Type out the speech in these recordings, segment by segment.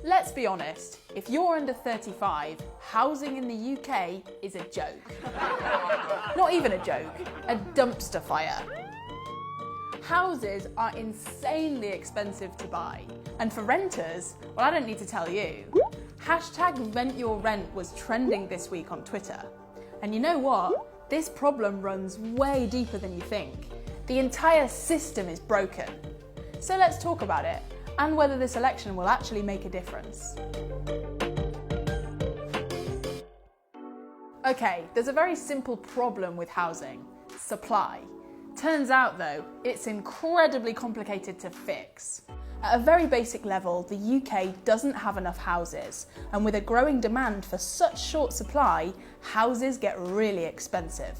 Let's be honest, if you're under 35, housing in the UK is a joke. Not even a joke, a dumpster fire. Houses are insanely expensive to buy, and for renters, well, I don't need to tell you. #VentYourRent was trending this week on Twitter. And you know what? This problem runs way deeper than you think. The entire system is broken. So let's talk about it, and whether this election will actually make a difference. Okay, there's a very simple problem with housing: supply. Turns out though, it's incredibly complicated to fix. At a very basic level, the UK doesn't have enough houses, and with a growing demand for such short supply, houses get really expensive.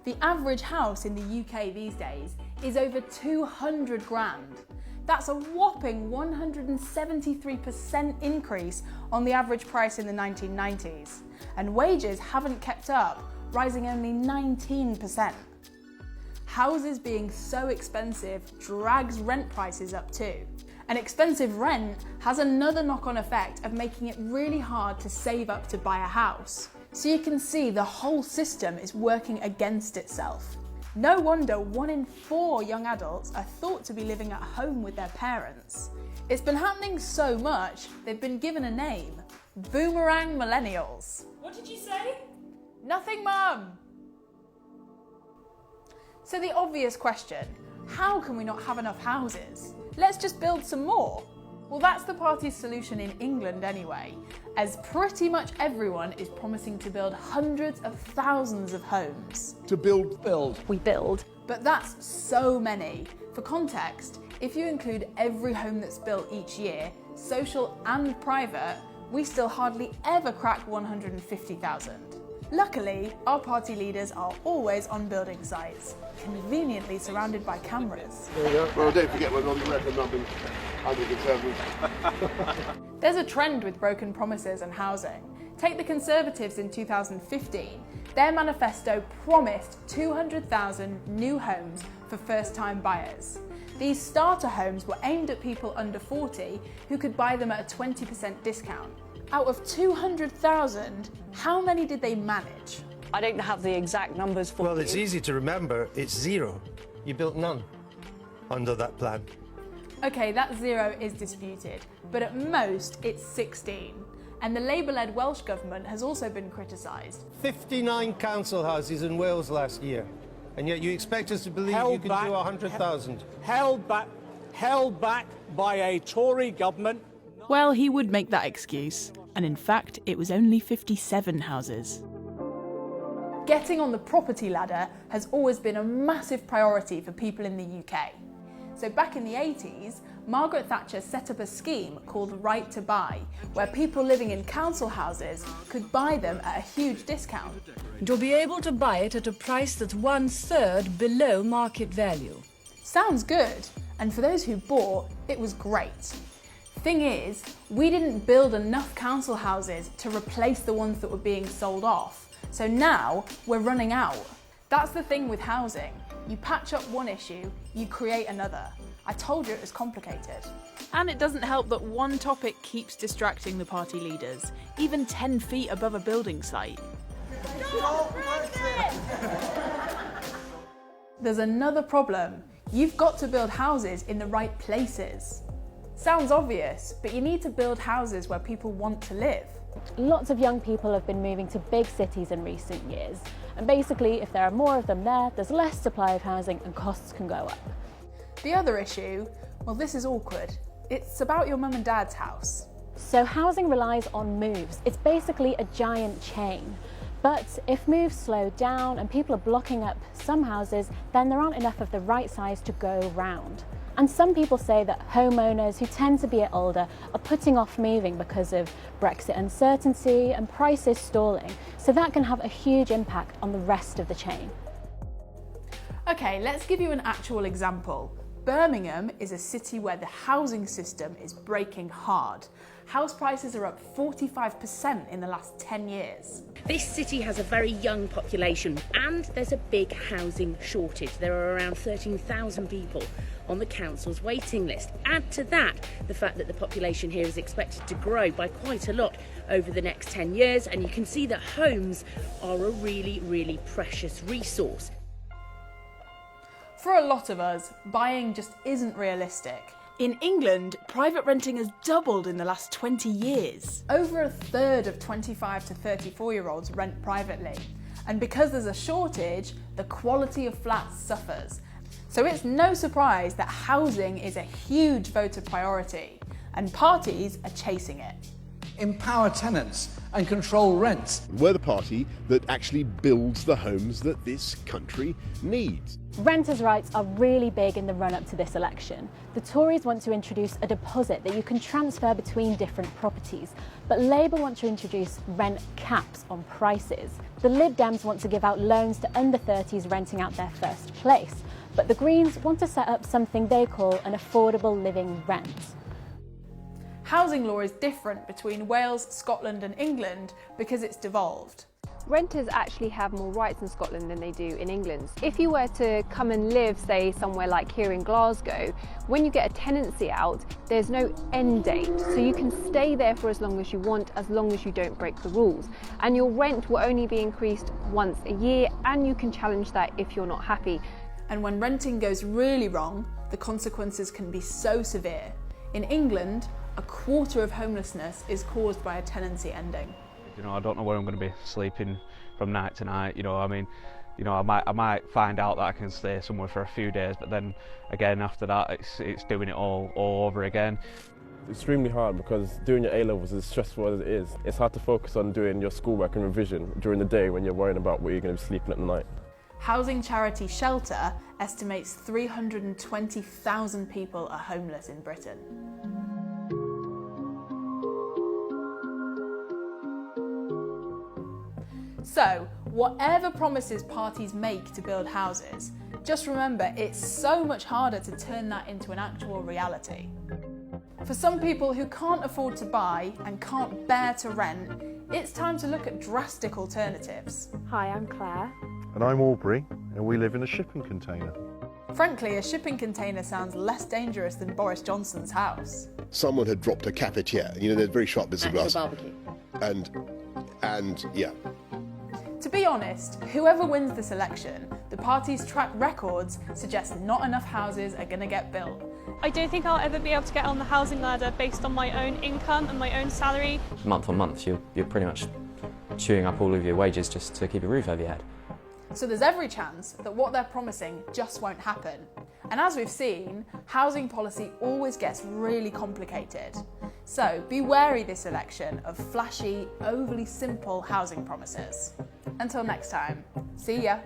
The average house in the UK these days is over 200 grand. That's a whopping 173% increase on the average price in the 1990s, and wages haven't kept up, rising only 19%. Houses being so expensive drags rent prices up too. And expensive rent has another knock-on effect of making it really hard to save up to buy a house. So you can see the whole system is working against itself. No wonder 1 in 4 young adults are thought to be living at home with their parents. It's been happening so much, they've been given a name: Boomerang Millennials. What did you say? Nothing, Mum! So the obvious question, how can we not have enough houses? Let's just build some more. Well, that's the party's solution in England anyway, as pretty much everyone is promising to build hundreds of thousands of homes. To build. We build. But that's so many. For context, if you include every home that's built each year, social and private, we still hardly ever crack 150,000. Luckily, our party leaders are always on building sites, conveniently surrounded by cameras. There you go. Well, don't forget we're on the record number under Conservatives. There's a trend with broken promises and housing. Take the Conservatives in 2015. Their manifesto promised 200,000 new homes for first-time buyers. These starter homes were aimed at people under 40 who could buy them at a 20% discount. Out of 200,000, how many did they manage? I don't have the exact numbers for you. Well, it's easy to remember. It's 0. You built none under that plan. Okay, that 0 is disputed, but at most it's 16. And the Labour-led Welsh Government has also been criticised. 59 council houses in Wales last year, and yet you expect us to believe you can do 100,000. Held back by a Tory government. Well, he would make that excuse, and in fact, it was only 57 houses. Getting on the property ladder has always been a massive priority for people in the UK. So back in the 80s, Margaret Thatcher set up a scheme called Right to Buy, where people living in council houses could buy them at a huge discount. You'll be able to buy it at a price that's 1/3 below market value. Sounds good, and for those who bought, it was great. Thing is, we didn't build enough council houses to replace the ones that were being sold off, so now we're running out. That's the thing with housing. You patch up one issue, you create another. I told you it was complicated. And it doesn't help that one topic keeps distracting the party leaders, even 10 feet above a building site. There's another problem. You've got to build houses in the right places. Sounds obvious, but you need to build houses where people want to live. Lots of young people have been moving to big cities in recent years, and basically if there are more of them there, there's less supply of housing and costs can go up. The other issue, well, this is awkward. It's about your mum and dad's house. So housing relies on moves. It's basically a giant chain. But if moves slow down and people are blocking up some houses, then there aren't enough of the right size to go round. And some people say that homeowners who tend to be older are putting off moving because of Brexit uncertainty and prices stalling, so that can have a huge impact on the rest of the chain. Okay, let's give you an actual example. Birmingham is a city where the housing system is breaking hard. House prices are up 45% in the last 10 years. This city has a very young population and there's a big housing shortage. There are around 13,000 people on the council's waiting list. Add to that the fact that the population here is expected to grow by quite a lot over the next 10 years, and you can see that homes are a really, really precious resource. For a lot of us, buying just isn't realistic. In England, private renting has doubled in the last 20 years. Over a third of 25 to 34-year-olds rent privately. And because there's a shortage, the quality of flats suffers. So it's no surprise that housing is a huge voter priority, and parties are chasing it. Empower tenants and control rents. We're the party that actually builds the homes that this country needs. Renters' rights are really big in the run-up to this election. The Tories want to introduce a deposit that you can transfer between different properties, but Labour want to introduce rent caps on prices. The Lib Dems want to give out loans to under 30s renting out their first place, but the Greens want to set up something they call an affordable living rent. Housing law is different between Wales, Scotland and England because it's devolved. Renters actually have more rights in Scotland than they do in England. If you were to come and live, say, somewhere like here in Glasgow, when you get a tenancy out, there's no end date. So you can stay there for as long as you want, as long as you don't break the rules. And your rent will only be increased once a year, and you can challenge that if you're not happy. And when renting goes really wrong, the consequences can be so severe. In England, a quarter of homelessness is caused by a tenancy ending. You know, I don't know where I'm going to be sleeping from night to night. You know, I mean, you know, I might find out that I can stay somewhere for a few days, but then again after that, it's doing it all over again. It's extremely hard because doing your A-levels is stressful as it is. It's hard to focus on doing your schoolwork and revision during the day when you're worrying about where you're going to be sleeping at the night. Housing charity Shelter estimates 320,000 people are homeless in Britain. So, whatever promises parties make to build houses, just remember it's so much harder to turn that into an actual reality. For some people who can't afford to buy and can't bear to rent, it's time to look at drastic alternatives. Hi, I'm Claire. And I'm Aubrey, and we live in a shipping container. Frankly, a shipping container sounds less dangerous than Boris Johnson's house. Someone had dropped a cafetiere, you know, they're very sharp bits of glass. A barbecue. And yeah. To be honest, whoever wins this election, the party's track records suggest not enough houses are going to get built. I don't think I'll ever be able to get on the housing ladder based on my own income and my own salary. Month on month, you're pretty much chewing up all of your wages just to keep a roof over your head. So there's every chance that what they're promising just won't happen. And as we've seen, housing policy always gets really complicated. So be wary this election of flashy, overly simple housing promises. Until next time, see ya.